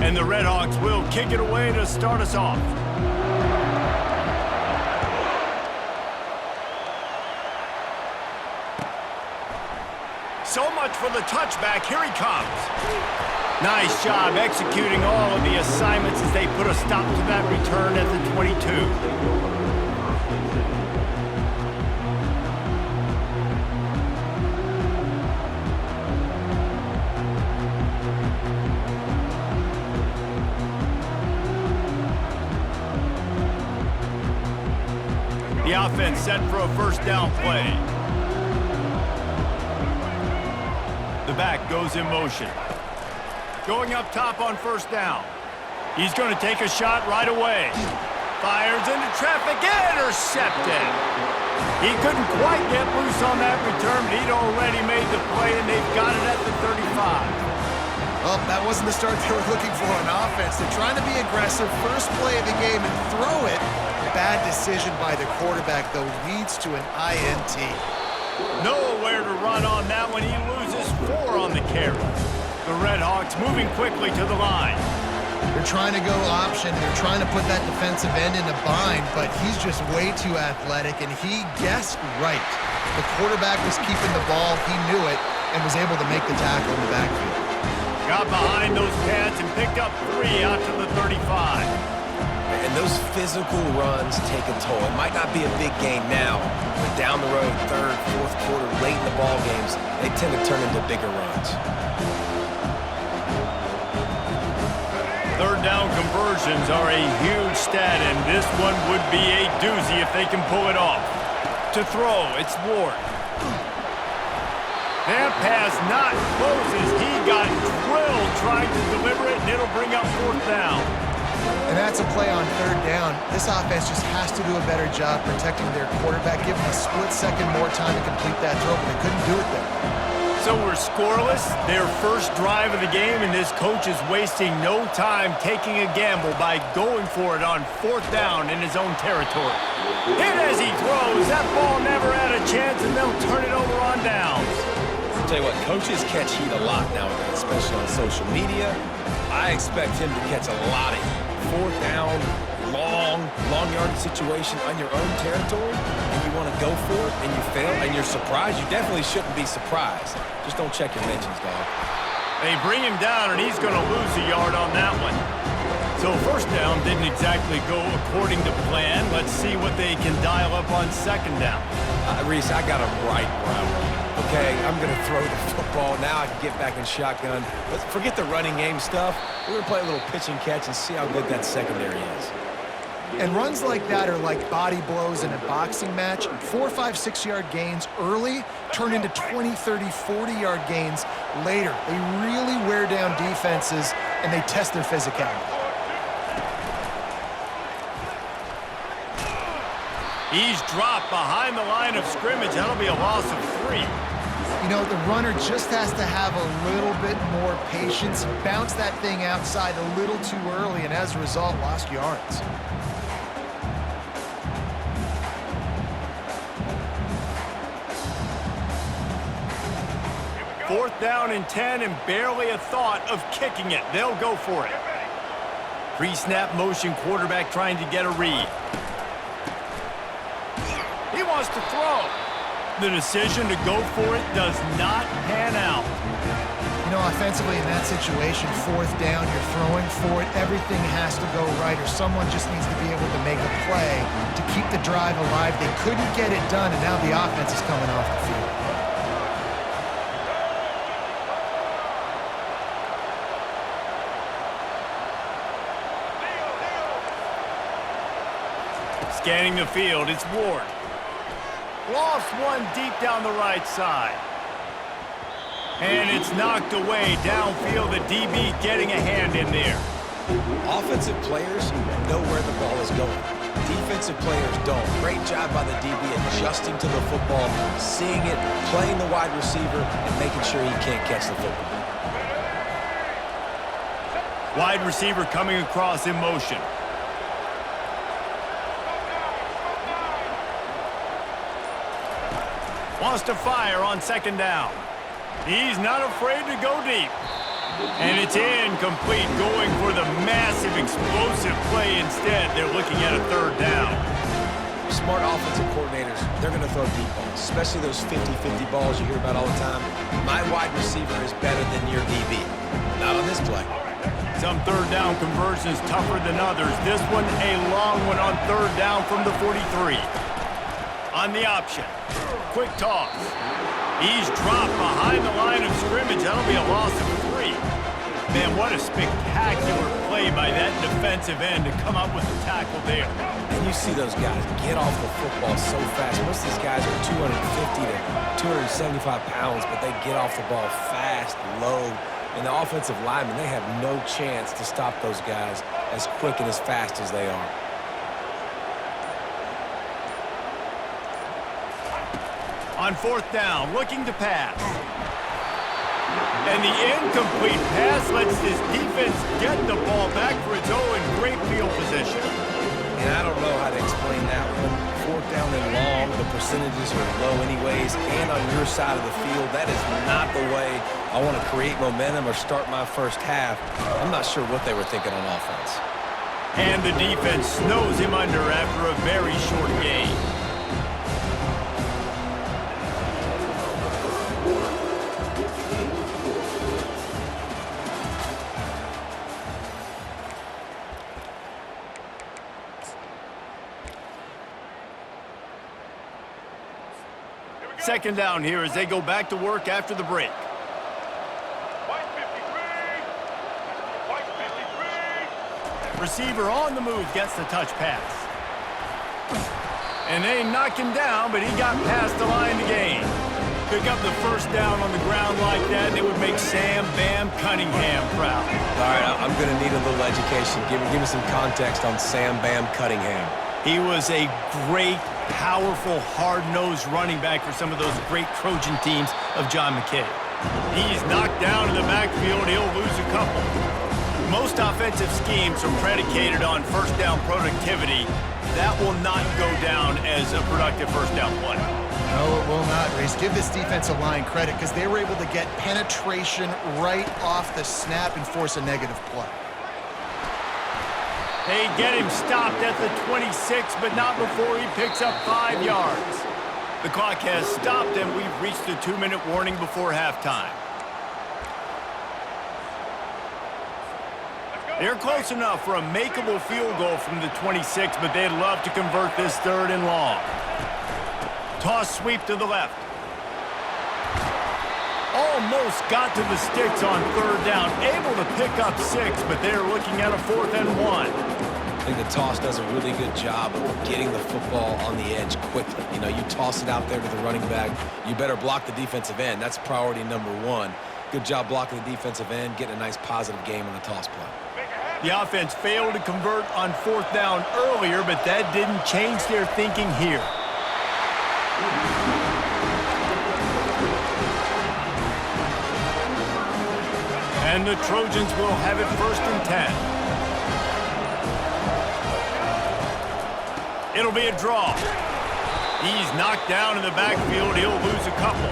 And the Redhawks will kick it away to start us off. So much for the touchback. Here he comes. Nice job executing all of the assignments as they put a stop to that return at the 22. The offense set for a first down play. The back goes in motion. Going up top on first down. He's going to take a shot right away. Fires into traffic, intercepted. He couldn't quite get loose on that return, but he'd already made the play, and they've got it at the 35. Well, that wasn't the start they were looking for on offense. They're trying to be aggressive, first play of the game, and throw it. Bad decision by the quarterback, though, leads to an INT. Nowhere to run on that one. He loses 4 on the carry. The Redhawks moving quickly to the line. They're trying to go option. They're trying to put that defensive end in a bind, but he's just way too athletic, and he guessed right. The quarterback was keeping the ball. He knew it and was able to make the tackle in the backfield. Got behind those pads and picked up 3 out to the 35. And those physical runs take a toll. It might not be a big game now, but down the road, third, fourth quarter, late in the ball games, they tend to turn into bigger runs. Third down conversions are a huge stat, and this one would be a doozy if they can pull it off. To throw, it's Ward. That pass not closes. He got drilled trying to deliver it, and it'll bring up fourth down. And that's a play on third down. This offense just has to do a better job protecting their quarterback, give them a split second more time to complete that throw, but they couldn't do it there. So we're scoreless, their first drive of the game, and this coach is wasting no time taking a gamble by going for it on fourth down in his own territory. Hit as he throws. That ball never had a chance, and they'll turn it over on downs. I'll tell you what, coaches catch heat a lot nowadays, especially on social media. I expect him to catch a lot of heat. Fourth down, long yardage situation on your own territory, and you want to go for it, and you fail, and you're surprised. You definitely shouldn't be surprised. Just don't check your mentions, dog. They bring him down, and he's going to lose a yard on that one. So first down didn't exactly go according to plan. Let's see what they can dial up on second down. Reese, I got him right where I want him. Okay, I'm going to throw the football. Now I can get back in shotgun. Let's forget the running game stuff. We're going to play a little pitch and catch and see how good that secondary is. And runs like that are like body blows in a boxing match. 4, 5, 6-yard gains early turn into 20, 30, 40-yard gains later. They really wear down defenses, and they test their physicality. He's dropped behind the line of scrimmage. That'll be a loss of 3. You know, the runner just has to have a little bit more patience, bounce that thing outside a little too early, and as a result, lost yards. Fourth down and 10, and barely a thought of kicking it. They'll go for it. Pre-snap motion, quarterback trying to get a read. He wants to throw. The decision to go for it does not pan out. You know, offensively in that situation, fourth down, you're throwing for it. Everything has to go right, or someone just needs to be able to make a play to keep the drive alive. They couldn't get it done, and now the offense is coming off the field. Scanning the field, it's Ward. Lost one deep down the right side. And it's knocked away downfield. The DB getting a hand in there. Offensive players know where the ball is going. Defensive players don't. Great job by the DB adjusting to the football, seeing it, playing the wide receiver, and making sure he can't catch the football. Wide receiver coming across in motion. Wants to fire on second down. He's not afraid to go deep. And it's incomplete, going for the massive, explosive play instead. They're looking at a third down. Smart offensive coordinators, they're going to throw deep balls, especially those 50-50 balls you hear about all the time. My wide receiver is better than your DB. Not on this play. Some third down conversions tougher than others. This one, a long one on third down from the 43. On the option. Quick toss. He's dropped behind the line of scrimmage. That'll be a loss of 3. Man, what a spectacular play by that defensive end to come up with the tackle there. And you see those guys get off the football so fast. Most of these guys are 250 to 275 pounds, but they get off the ball fast, low. And the offensive linemen, they have no chance to stop those guys as quick and as fast as they are. On fourth down, looking to pass. And the incomplete pass lets this defense get the ball back for its own great field position. And I don't know how to explain that one. Fourth down and long, the percentages are low anyways, and on your side of the field, that is not the way I want to create momentum or start my first half. I'm not sure what they were thinking on offense. And the defense snows him under after a very short gain. Second down here as they go back to work after the break. Receiver on the move gets the touch pass. And they knock him down, but he got past the line to gain. Pick up the first down on the ground like that, and it would make Sam Bam Cunningham proud. All right, I'm going to need a little education. Give me some context on Sam Bam Cunningham. He was a great, powerful, hard-nosed running back for some of those great Trojan teams of John McKay. He's knocked down in the backfield. He'll lose a couple. Most offensive schemes are predicated on first down productivity. That will not go down as a productive first down play. No, it will not, Reese. Give this defensive line credit because they were able to get penetration right off the snap and force a negative play. They get him stopped at the 26, but not before he picks up 5 yards. The clock has stopped, and we've reached the 2-minute warning before halftime. They're close enough for a makeable field goal from the 26, but they'd love to convert this third and long. Toss sweep to the left. Almost got to the sticks on third down. Able to pick up 6, but they're looking at a 4th and 1. I think the toss does a really good job of getting the football on the edge quickly. You know, you toss it out there to the running back, you better block the defensive end. That's priority number 1. Good job blocking the defensive end, getting a nice positive game on the toss play. The offense failed to convert on 4th down earlier, but that didn't change their thinking here. And the Trojans will have it 1st and 10. It'll be a draw. He's knocked down in the backfield. He'll lose a couple.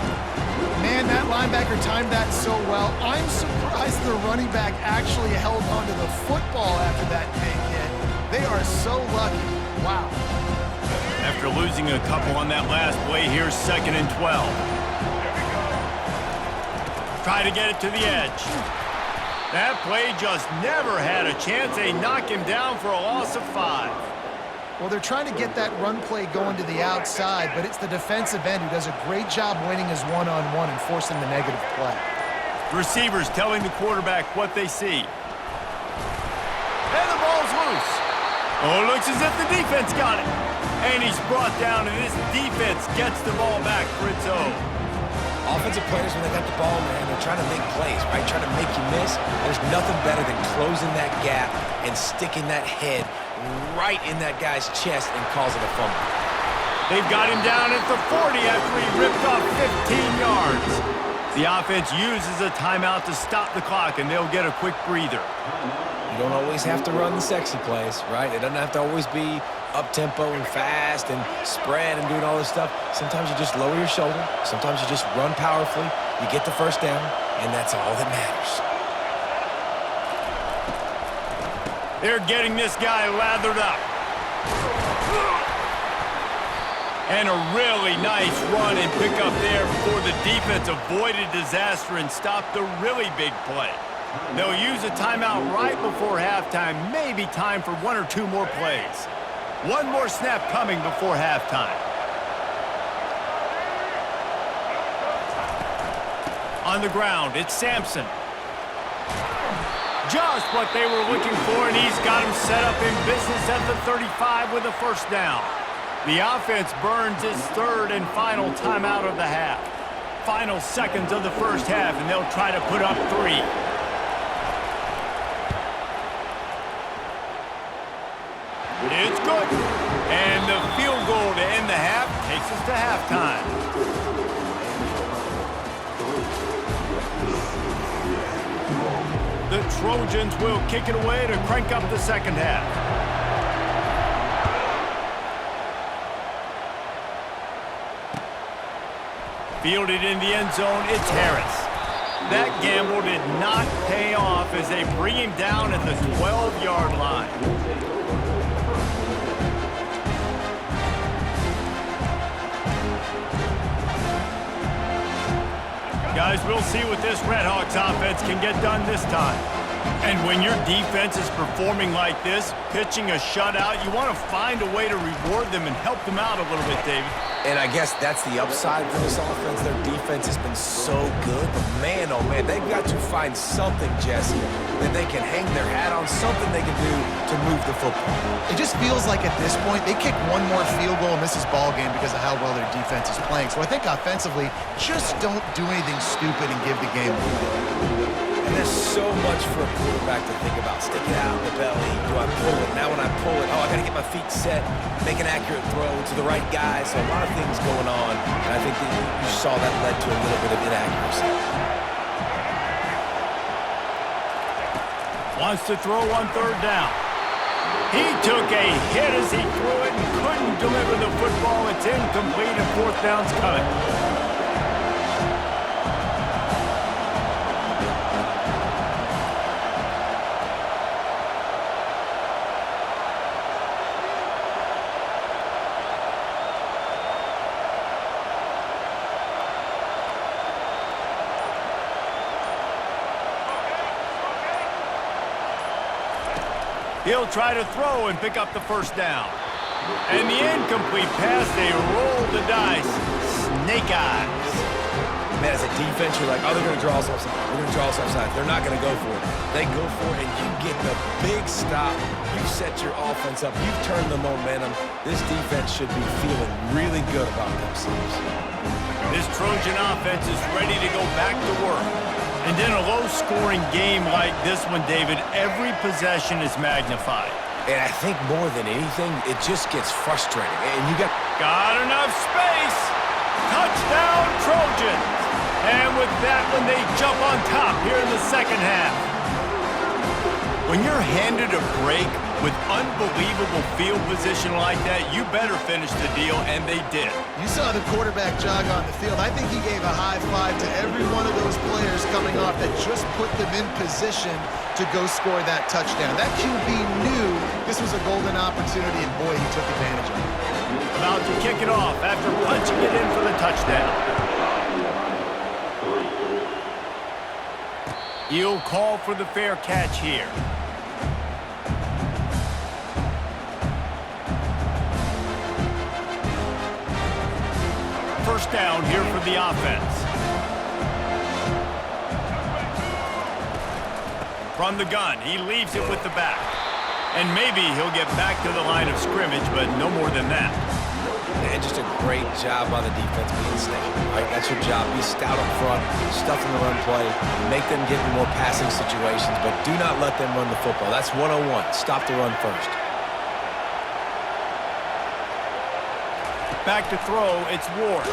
Man, that linebacker timed that so well. I'm surprised the running back actually held onto the football after that big hit. They are so lucky. Wow. After losing a couple on that last play, here's 2nd and 12. Try to get it to the edge. That play just never had a chance. They knock him down for a loss of 5. Well, they're trying to get that run play going to the outside, but it's the defensive end who does a great job winning his one-on-one and forcing the negative play. Receivers telling the quarterback what they see. And the ball's loose. Oh, it looks as if the defense got it. And he's brought down, and this defense gets the ball back for its own. Offensive players, when they got the ball in their hand, they're trying to make plays, right? Trying to make you miss. There's nothing better than closing that gap and sticking that head right in that guy's chest and causing a fumble. They've got him down at the 40 after he ripped off 15 yards. The offense uses a timeout to stop the clock, and they'll get a quick breather. You don't always have to run the sexy plays, right? It doesn't have to always be up-tempo and fast and spread and doing all this stuff. Sometimes you just lower your shoulder. Sometimes you just run powerfully. You get the first down, and that's all that matters. They're getting this guy lathered up. And a really nice run and pick up there before the defense avoided disaster and stopped a really big play. They'll use a timeout right before halftime, maybe time for 1 or 2 more plays. One more snap coming before halftime. On the ground, it's Sampson. Just what they were looking for, and he's got him set up in business at the 35 with a first down. The offense burns its third and final timeout of the half. Final seconds of the first half, and they'll try to put up 3. It's good. And the field goal to end the half takes us to halftime. The Trojans will kick it away to crank up the second half. Fielded in the end zone, it's Harris. That gamble did not pay off as they bring him down at the 12-yard line. Guys, we'll see what this Redhawks offense can get done this time. And when your defense is performing like this, pitching a shutout, you want to find a way to reward them and help them out a little bit, David. And I guess that's the upside for this offense. Their defense has been so good. But man, oh man, they've got to find something, Jesse, that they can hang their hat on, something they can do to move the football. It just feels like at this point, they kick one more field goal and miss this ball game because of how well their defense is playing. So I think offensively, just don't do anything stupid and give the game away. And there's so much for a quarterback to think about. Stick it out in the belly. Do I pull it? Now when I pull it, I got to get my feet set, make an accurate throw to the right guy. So a lot of things going on. And I think that you saw that led to a little bit of inaccuracy. Wants to throw on third down. He took a hit as he threw it and couldn't deliver the football. It's incomplete and fourth down's coming. He'll try to throw and pick up the first down. And the incomplete pass, they roll the dice. Snake eyes. Man, as a defense, you're like, oh, they're going to draw us offside. They're going to draw us offside. They're not going to go for it. They go for it, and you get the big stop. You set your offense up. You've turned the momentum. This defense should be feeling really good about themselves. This Trojan offense is ready to go back to work. And in a low-scoring game like this one, David, every possession is magnified. And I think more than anything, it just gets frustrating. And you got enough space. Touchdown, Trojans. And with that one, they jump on top here in the second half. When you're handed a break with unbelievable field position like that, you better finish the deal, and they did. You saw the quarterback jog on the field. I think he gave a high five to every one of those players coming off that just put them in position to go score that touchdown. That QB knew this was a golden opportunity, and boy, he took advantage of it. About to kick it off after punching it in for the touchdown. He'll call for the fair catch here. First down here for the offense. From the gun, he leaves it with the back. And maybe he'll get back to the line of scrimmage, but no more than that. And just a great job by the defense being stout. Right? That's your job. Be stout up front, stuff in the run play, make them get in more passing situations, but do not let them run the football. That's 101. Stop the run first. Back to throw, it's Ward.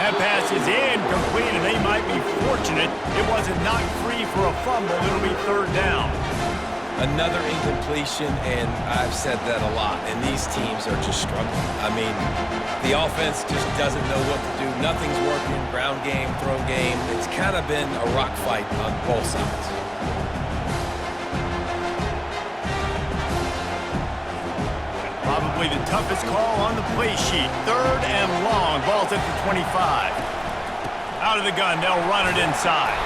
That pass is incomplete, and they might be fortunate it wasn't knocked free for a fumble. It'll be third down. Another incompletion, and I've said that a lot, and these teams are just struggling. I mean, the offense just doesn't know what to do. Nothing's working. Ground game, throw game. It's kind of been a rock fight on both sides. Probably the toughest call on the play sheet. 3rd and long. Ball's at the 25. Out of the gun, they'll run it inside.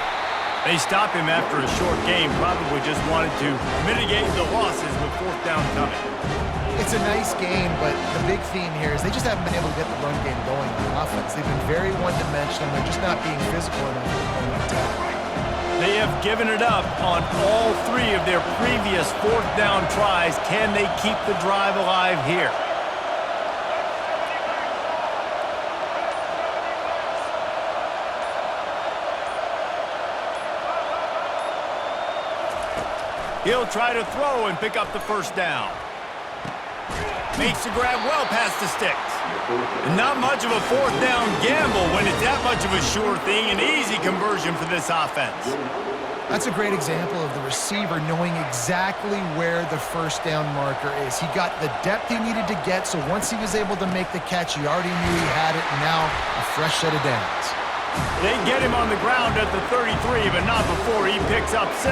They stop him after a short game, probably just wanted to mitigate the losses with 4th down coming. It's a nice game, but the big theme here is they just haven't been able to get the run game going on offense. They've been very one-dimensional. They're just not being physical enough on the attack. They have given it up on all 3 of their previous 4th down tries. Can they keep the drive alive here? He'll try to throw and pick up the 1st down. Makes the grab well past the sticks. And not much of a 4th down gamble when it's that much of a sure thing. An easy conversion for this offense. That's a great example of the receiver knowing exactly where the 1st down marker is. He got the depth he needed to get, so once he was able to make the catch, he already knew he had it, and now a fresh set of downs. They get him on the ground at the 33, but not before he picks up 6.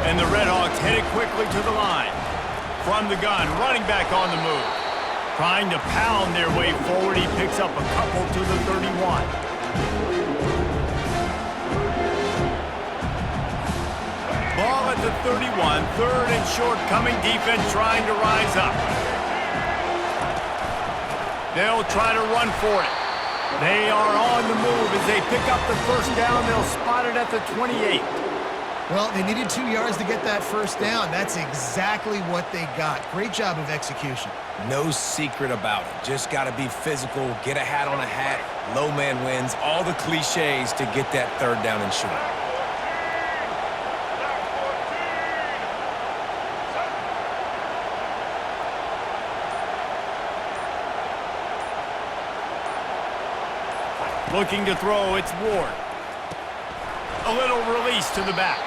And the Redhawks headed quickly to the line. From the gun, running back on the move. Trying to pound their way forward, he picks up a couple to the 31. Ball at the 31, 3rd and short coming, defense trying to rise up. They'll try to run for it. They are on the move as they pick up the 1st down. They'll spot it at the 28. Well, they needed 2 yards to get that 1st down. That's exactly what they got. Great job of execution. No secret about it. Just got to be physical, get a hat on a hat, low man wins, all the cliches to get that 3rd down and short. Looking to throw, it's Ward. A little release to the back.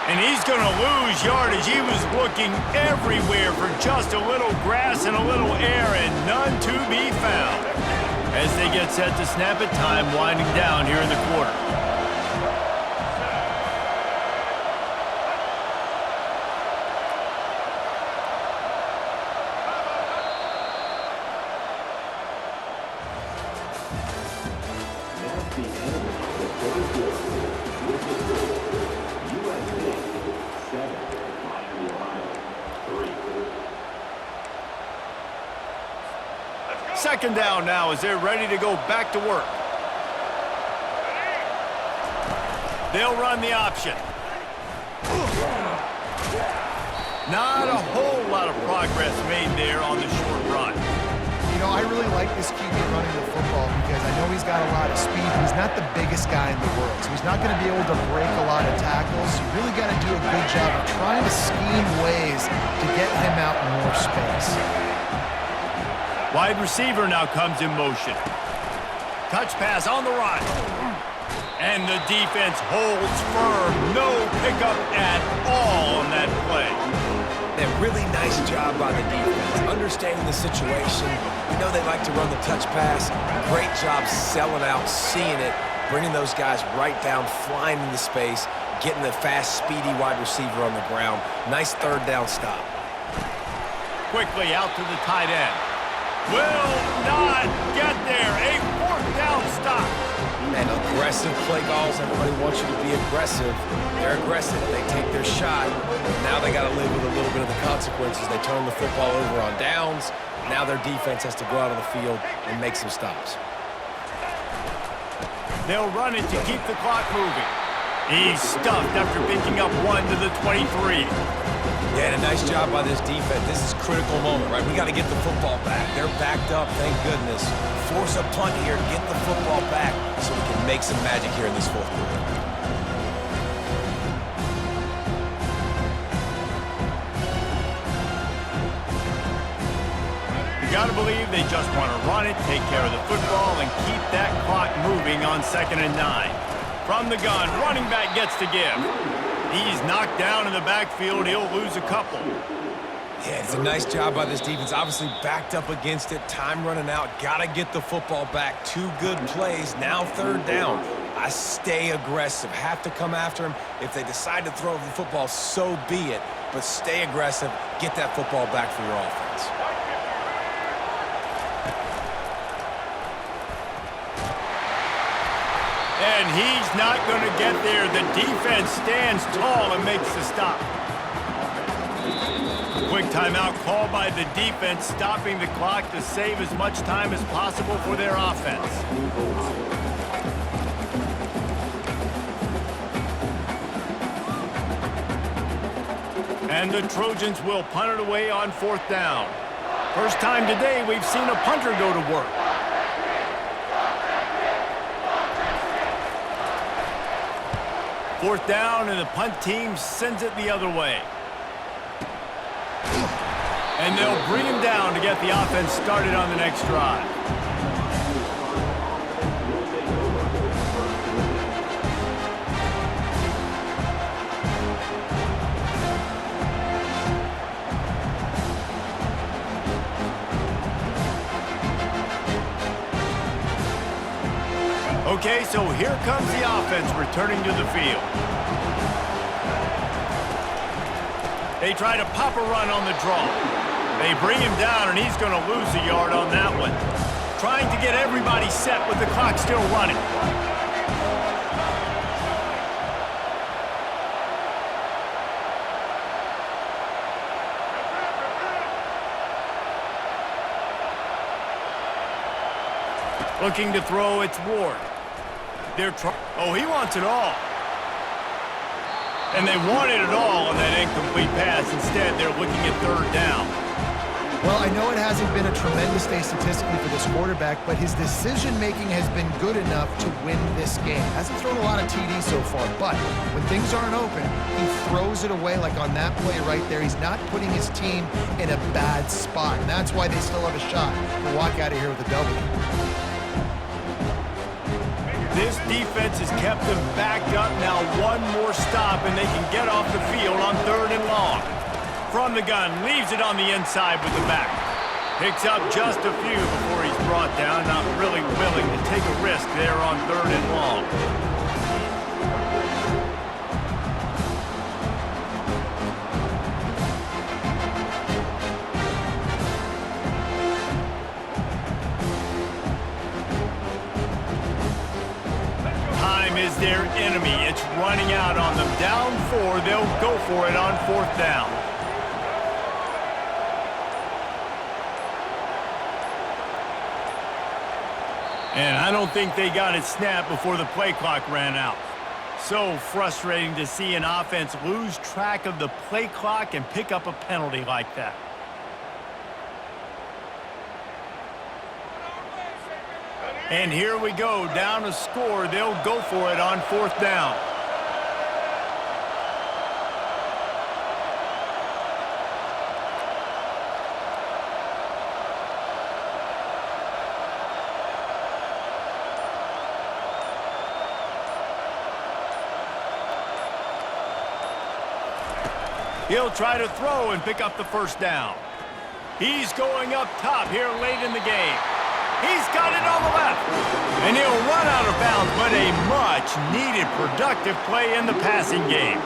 And he's going to lose yardage. He was looking everywhere for just a little grass and a little air, and none to be found. As they get set to snap it, time winding down here in the quarter. Second down now as they're ready to go back to work. They'll run the option. Not a whole lot of progress made there on the short run. You know, I really like this QB running the football because I know he's got a lot of speed. He's not the biggest guy in the world, so he's not going to be able to break a lot of tackles. You really got to do a good job of trying to scheme ways to get him out in more space. Wide receiver now comes in motion. Touch pass on the run. And the defense holds firm. No pickup at all on that play. A really nice job by the defense, understanding the situation. You know they like to run the touch pass. Great job selling out, seeing it, bringing those guys right down, flying into space, getting the fast, speedy wide receiver on the ground. Nice 3rd down stop. Quickly out to the tight end. Will not get there. A 4th down stop. And aggressive play calls. Everybody wants you to be aggressive. They're aggressive. They take their shot. Now they got to live with a little bit of the consequences. They turn the football over on downs. Now their defense has to go out on the field and make some stops. They'll run it to keep the clock moving. He's stuffed after picking up 1 to the 23. Yeah, and a nice job by this defense. This is a critical moment, right? We got to get the football back. They're backed up, thank goodness. Force a punt here, get the football back so we can make some magic here in this 4th quarter. You got to believe they just want to run it, take care of the football, and keep that clock moving on 2nd and 9. From the gun, running back gets to give. He's knocked down in the backfield. He'll lose a couple. Yeah, it's a nice job by this defense. Obviously backed up against it. Time running out. Got to get the football back. 2 good plays. Now 3rd down. I stay aggressive. Have to come after him. If they decide to throw the football, so be it. But stay aggressive. Get that football back for your offense. And he's not going to get there. The defense stands tall and makes the stop. Quick timeout called by the defense, stopping the clock to save as much time as possible for their offense. And the Trojans will punt it away on 4th down. First time today we've seen a punter go to work. Fourth down, and the punt team sends it the other way. And they'll bring him down to get the offense started on the next drive. Okay, so here comes the offense returning to the field. They try to pop a run on the draw. They bring him down, and he's going to lose a yard on that one. Trying to get everybody set with the clock still running. Looking to throw, it's Ward. Oh, he wants it all. And they wanted it all on that incomplete pass. Instead, they're looking at 3rd down. Well, I know it hasn't been a tremendous day statistically for this quarterback, but his decision-making has been good enough to win this game. Hasn't thrown a lot of TDs so far, but when things aren't open, he throws it away like on that play right there. He's not putting his team in a bad spot, and that's why they still have a shot to walk out of here with a W. This defense has kept them backed up. Now one more stop, and they can get off the field on 3rd and long. From the gun, leaves it on the inside with the back. Picks up just a few before he's brought down. Not really willing to take a risk there on 3rd and long. Is their enemy. It's running out on them. Down 4, they'll go for it on 4th down. And I don't think they got it snapped before the play clock ran out. So frustrating to see an offense lose track of the play clock and pick up a penalty like that. And here we go, down a score. They'll go for it on 4th down. He'll try to throw and pick up the 1st down. He's going up top here late in the game. He's got it on the left. And he'll run out of bounds, but a much-needed productive play in the passing game.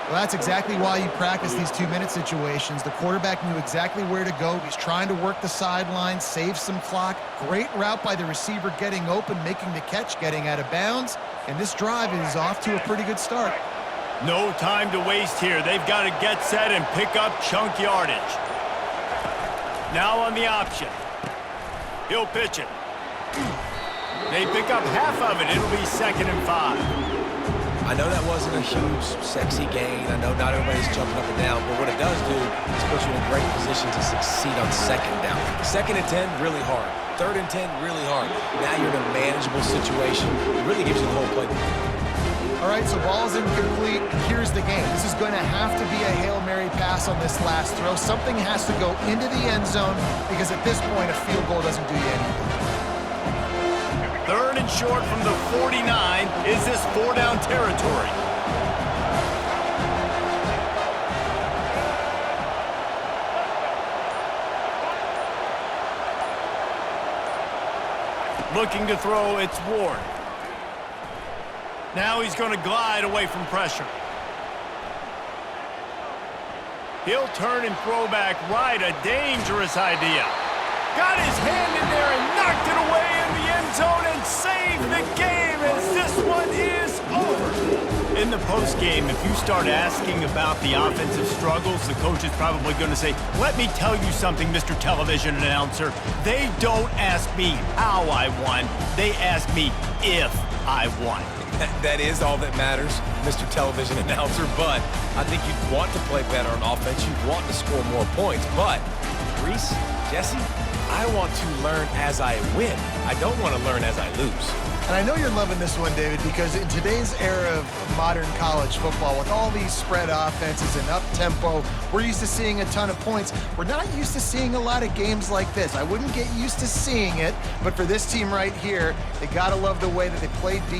Well, that's exactly why you practice these 2-minute situations. The quarterback knew exactly where to go. He's trying to work the sidelines, save some clock. Great route by the receiver getting open, making the catch, getting out of bounds. And this drive is off to a pretty good start. No time to waste here. They've got to get set and pick up chunk yardage. Now on the option. He'll pitch it. They pick up half of it. It'll be 2nd and 5. I know that wasn't a huge, sexy gain. I know not everybody's jumping up and down, but what it does do is put you in a great position to succeed on 2nd down. 2nd and 10, really hard. 3rd and 10, really hard. Now you're in a manageable situation. It really gives you the whole play. All right, so ball's incomplete. Here's the game. This is going to have to be a Hail Mary pass on this last throw. Something has to go into the end zone because at this point, a field goal doesn't do you any good. 3rd and short from the 49. Is this 4-down territory? Looking to throw, it's Ward. Now he's going to glide away from pressure. He'll turn and throw back right. A dangerous idea. Got his hand in there and knocked it away in the end zone and saved the game as this one is over. In the postgame, if you start asking about the offensive struggles, the coach is probably going to say, let me tell you something, Mr. Television Announcer. They don't ask me how I won. They ask me if I won. That is all that matters, Mr. Television Announcer, but I think you'd want to play better on offense. You'd want to score more points, but Reese, Jesse, I want to learn as I win. I don't want to learn as I lose. And I know you're loving this one, David, because in today's era of modern college football, with all these spread offenses and up-tempo, we're used to seeing a ton of points. We're not used to seeing a lot of games like this. I wouldn't get used to seeing it, but for this team right here, they got to love the way that they played defense.